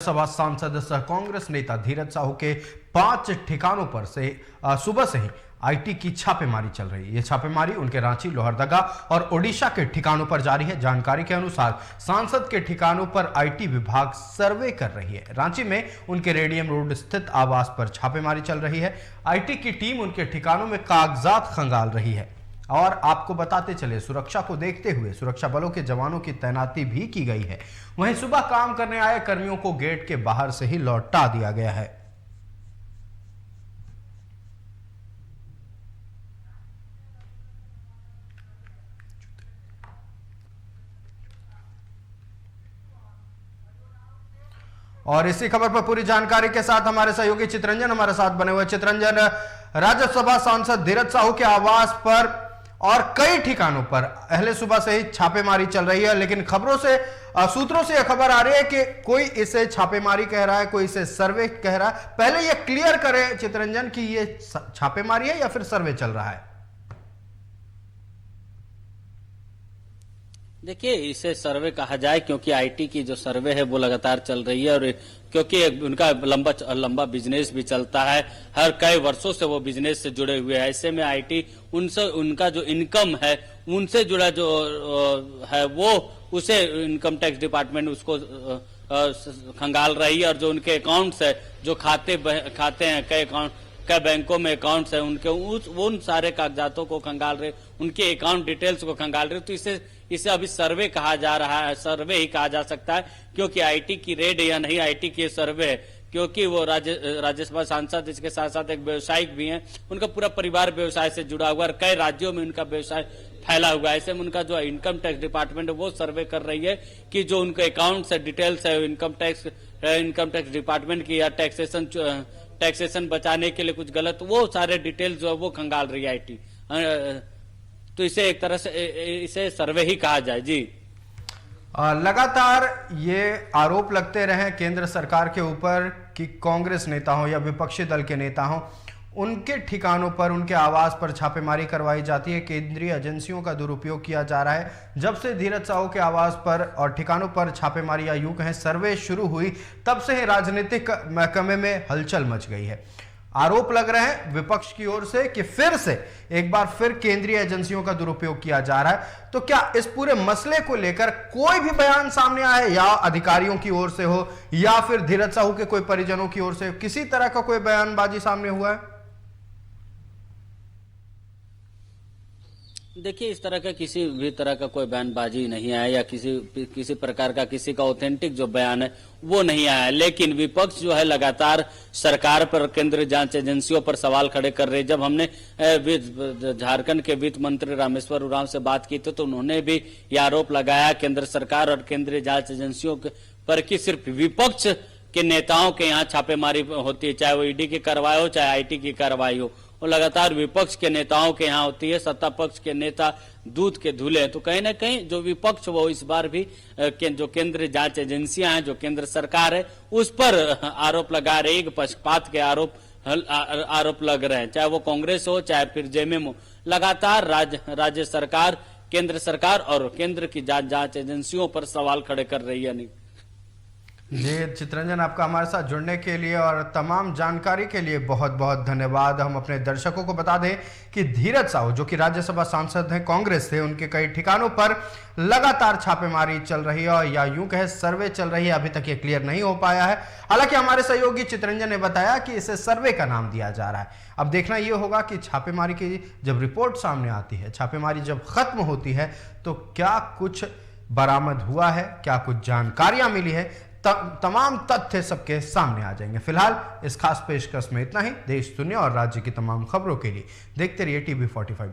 सभा सांसद सह कांग्रेस नेता धीरज साहू के 5 ठिकानों पर से सुबह से ही आईटी की छापेमारी चल रही है। ये छापेमारी उनके रांची, लोहरदगा और ओडिशा के ठिकानों पर जारी है। जानकारी के अनुसार सांसद के ठिकानों पर आईटी विभाग सर्वे कर रही है। रांची में उनके रेडियम रोड स्थित आवास पर छापेमारी चल रही है। आईटी की टीम उनके ठिकानों में कागजात खंगाल रही है। और आपको बताते चले, सुरक्षा को देखते हुए सुरक्षा बलों के जवानों की तैनाती भी की गई है। वहीं सुबह काम करने आए कर्मियों को गेट के बाहर से ही लौटा दिया गया है। और इसी खबर पर पूरी जानकारी के साथ हमारे सहयोगी चित्रंजन हमारे साथ बने हुए। चित्रंजन, राज्यसभा सांसद धीरज साहू के आवास पर और कई ठिकानों पर पहले सुबह से ही छापेमारी चल रही है, लेकिन खबरों से, सूत्रों से यह खबर आ रही है कि कोई इसे छापेमारी कह रहा है, कोई इसे सर्वे कह रहा है। पहले यह क्लियर करें चित्रंजन कि ये छापेमारी है या फिर सर्वे चल रहा है। देखिए, इसे सर्वे कहा जाए क्योंकि आईटी की जो सर्वे है वो लगातार चल रही है, और क्योंकि उनका लंबा बिजनेस भी चलता है, हर कई वर्षों से वो बिजनेस से जुड़े हुए हैं। ऐसे में आईटी उनसे, उनका जो इनकम है उनसे जुड़ा जो है वो उसे इनकम टैक्स डिपार्टमेंट उसको खंगाल रही है। और जो उनके अकाउंट्स है, जो खाते हैं, कई बैंकों में अकाउंट्स है, उनके उन सारे कागजातों को खंगाल रहे, उनके अकाउंट डिटेल्स को खंगाल रहे। तो इसे अभी सर्वे कहा जा रहा है, सर्वे ही कहा जा सकता है, क्योंकि आईटी की रेड या नहीं आईटी की सर्वे है। क्योंकि वो राज्यसभा सांसद, इसके साथ साथ एक व्यवसायिक भी हैं, उनका पूरा परिवार व्यवसाय से जुड़ा हुआ है, कई राज्यों में उनका व्यवसाय फैला हुआ है। ऐसे में उनका जो इनकम टैक्स डिपार्टमेंट है वो सर्वे कर रही है कि जो उनके अकाउंट्स है, डिटेल्स है इनकम टैक्स डिपार्टमेंट की, या टैक्सेशन बचाने के लिए कुछ गलत, वो सारे डिटेल्स जो है वो खंगाल रही है आईटी। तो इसे एक तरह से इसे सर्वे ही कहा जाए। जी, लगातार ये आरोप लगते रहे केंद्र सरकार के ऊपर कि कांग्रेस नेता हो या विपक्षी दल के नेता हो, उनके ठिकानों पर, उनके आवास पर छापेमारी करवाई जाती है, केंद्रीय एजेंसियों का दुरुपयोग किया जा रहा है। जब से धीरज साहू के आवास पर और ठिकानों पर छापेमारी या यूं कहें सर्वे शुरू हुई, तब से ही राजनीतिक महकमे में हलचल मच गई है। आरोप लग रहे हैं विपक्ष की ओर से कि फिर से एक बार फिर केंद्रीय एजेंसियों का दुरुपयोग किया जा रहा है। तो क्या इस पूरे मसले को लेकर कोई भी बयान सामने आया, या अधिकारियों की ओर से हो या फिर धीरज साहू के कोई परिजनों की ओर से, किसी तरह का कोई बयानबाजी सामने हुआ है? देखिए, इस तरह का किसी भी तरह का कोई बयानबाजी नहीं आया, या किसी प्रकार का किसी का ऑथेंटिक जो बयान है वो नहीं आया। लेकिन विपक्ष जो है लगातार सरकार पर, केंद्रीय जांच एजेंसियों पर सवाल खड़े कर रहे। जब हमने झारखंड के वित्त मंत्री रामेश्वर उरांव से बात की थी, तो उन्होंने भी ये आरोप लगाया केंद्र सरकार और केंद्रीय जांच एजेंसियों पर कि सिर्फ विपक्ष के नेताओं के यहाँ छापेमारी होती है, चाहे वो ईडी की कार्रवाई हो, चाहे आईटी की कार्रवाई हो, वो लगातार विपक्ष के नेताओं के यहाँ होती है। सत्ता पक्ष के नेता दूध के धुले। तो कहीं ना कहीं जो विपक्ष, वो इस बार भी जो केंद्रीय जांच एजेंसियां हैं, जो केंद्र सरकार है, उस पर आरोप लगा रही है, पक्षपात के आरोप लग रहे हैं, चाहे वो कांग्रेस हो चाहे फिर जेएमएम हो। लगातार राज्य सरकार, केंद्र सरकार और केंद्र की जांच एजेंसियों पर सवाल खड़े कर रही है। नहीं जी चित्रंजन, आपका हमारे साथ जुड़ने के लिए और तमाम जानकारी के लिए बहुत बहुत धन्यवाद। हम अपने दर्शकों को बता दें कि धीरज साहू, जो कि राज्यसभा सांसद हैं, कांग्रेस से, उनके कई ठिकानों पर लगातार छापेमारी चल रही है, या यूं कहे सर्वे चल रही है। अभी तक ये क्लियर नहीं हो पाया है। हालांकि हमारे सहयोगी चित्रंजन ने बताया कि इसे सर्वे का नाम दिया जा रहा है। अब देखना यह होगा कि छापेमारी की जब रिपोर्ट सामने आती है, छापेमारी जब खत्म होती है, तो क्या कुछ बरामद हुआ है, क्या कुछ जानकारियां मिली है, तमाम तथ्य सबके सामने आ जाएंगे। फिलहाल इस खास पेशकश में इतना ही। देश, दुनिया और राज्य की तमाम खबरों के लिए देखते रहिए TV45।